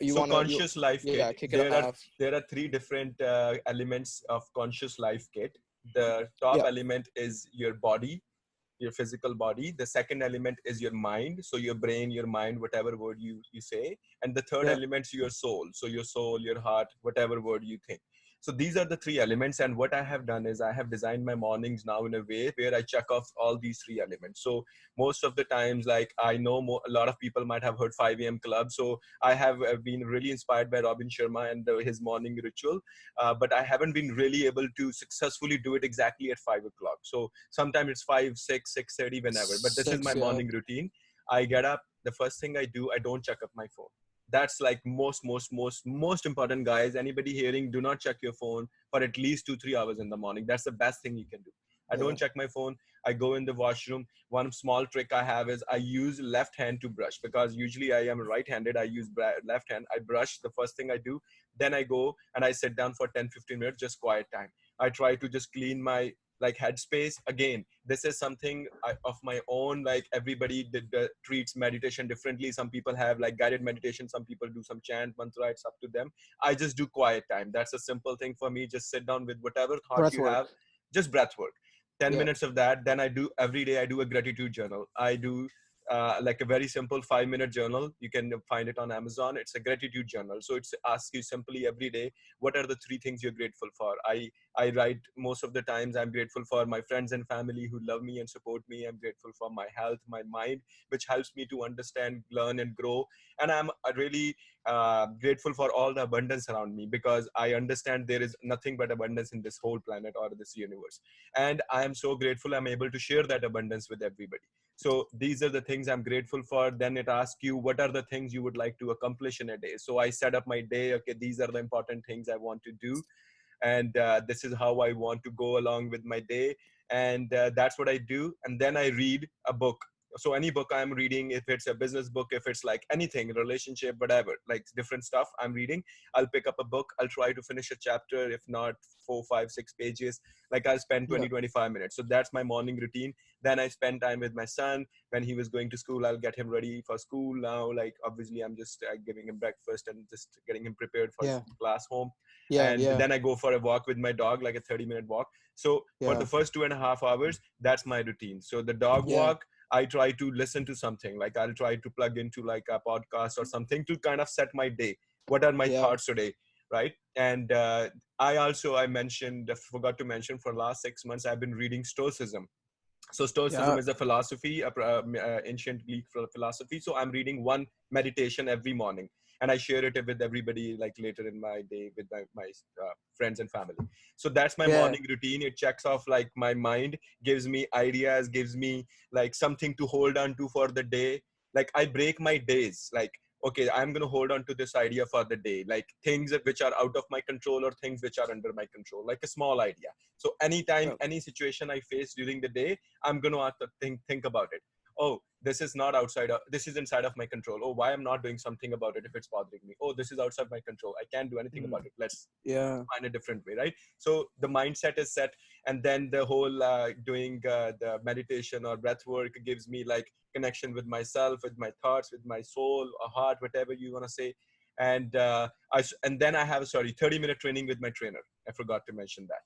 So conscious life kit, kick it off. there are three different elements of conscious life kit. The top Yeah. element is your body, your physical body. The second element is your mind, so your brain, your mind, whatever word you say. And the third Yeah. element is your soul, so your soul, your heart, whatever word you think. So these are the three elements, and what I have done is I have designed my mornings now in a way where I check off all these three elements. So most of the times, like I know a lot of people might have heard 5 a.m club. So I have been really inspired by Robin Sharma and his morning ritual, but I haven't been really able to successfully do it exactly at 5 o'clock. So sometimes it's 5, 6, 6:30, whenever. But this is my 6, yeah. morning routine. I get up. The first thing I do, I don't check up my phone. That's like most important, guys. Anybody hearing, do not check your phone for at least 2-3 hours in the morning. That's the best thing you can do. I don't Yeah. check my phone. I go in the washroom. One small trick I have is I use left hand to brush, because usually I am right-handed. I use left hand. I brush the first thing I do. Then I go and I sit down for 10-15 minutes, just quiet time. I try to just clean my like headspace. Again, this is something of my own. Like everybody treats meditation differently. Some people have like guided meditation. Some people do some chant mantra. It's up to them. I just do quiet time. That's a simple thing for me. Just sit down with whatever thought Breath you work. have. Just breath work. 10 Yeah. minutes of that. Then I do every day, I do a gratitude journal. I do like a very simple 5-minute journal. You can find it on Amazon. It's a gratitude journal. So it's asks you simply every day, what are the three things you're grateful for? I write most of the times, I'm grateful for my friends and family who love me and support me. I'm grateful for my health, my mind, which helps me to understand, learn, and grow. And I'm really grateful for all the abundance around me, because I understand there is nothing but abundance in this whole planet or this universe. And I am so grateful I'm able to share that abundance with everybody. So these are the things I'm grateful for. Then it asks you, what are the things you would like to accomplish in a day? So I set up my day. Okay, these are the important things I want to do, and this is how I want to go along with my day. And that's what I do. And then I read a book. So any book I'm reading, if it's a business book, if it's like anything, relationship, whatever, like different stuff I'm reading, I'll pick up a book. I'll try to finish a chapter, if not 4, 5, 6 pages. Like I'll spend Yeah. 20-25 minutes. So that's my morning routine. Then I spend time with my son. When he was going to school, I'll get him ready for school. Now, like obviously I'm just giving him breakfast and just getting him prepared for his Yeah. class home. Yeah. And Yeah. then I go for a walk with my dog, like a 30-minute walk. So for the Yeah. first 2.5 hours, that's my routine. So the dog Yeah. walk, I try to listen to something. Like I'll try to plug into like a podcast or something to kind of set my day. What are my Yeah. thoughts today, right? And I mentioned, I forgot to mention, for last 6 months I've been reading Stoicism. So Stoicism Yeah. is a philosophy, ancient Greek philosophy. So I'm reading one meditation every morning, and I share it with everybody like later in my day with my friends and family. So that's my Yeah. morning routine. It checks off like my mind, gives me ideas, gives me like something to hold on to for the day. Like I break my days. Like, okay, I'm going to hold on to this idea for the day, like things which are out of my control or things which are under my control, like a small idea. So anytime, Yeah. any situation I face during the day, I'm going to have to think about it. Oh, this is not outside of, this is inside of my control. Oh, why I'm not doing something about it if it's bothering me? Oh, this is outside my control. I can't do anything about Mm. it. Let's Yeah. find a different way, right? So the mindset is set. And then the whole doing the meditation or breath work gives me like connection with myself, with my thoughts, with my soul or heart, whatever you want to say. And and then I have, sorry, 30-minute training with my trainer. I forgot to mention that.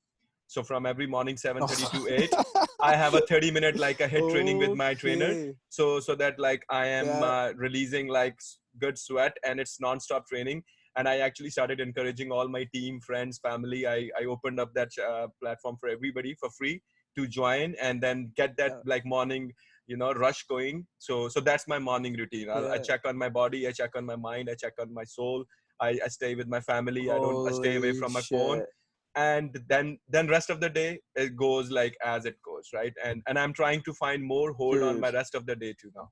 So from every morning 7:30 to 8, I have a 30-minute like a hit training with my trainer. Okay. So that like I am Yeah. releasing like good sweat, and it's non-stop training. And I actually started encouraging all my team, friends, family. I opened up that platform for everybody for free to join, and then get that Yeah. like morning, rush going. So that's my morning routine. I Yeah. check on my body, I check on my mind, I check on my soul. I stay with my family. I stay away Holy from my phone. shit. And then rest of the day it goes like as it goes, right? And I'm trying to find more hold on my Dude. rest of the day too now.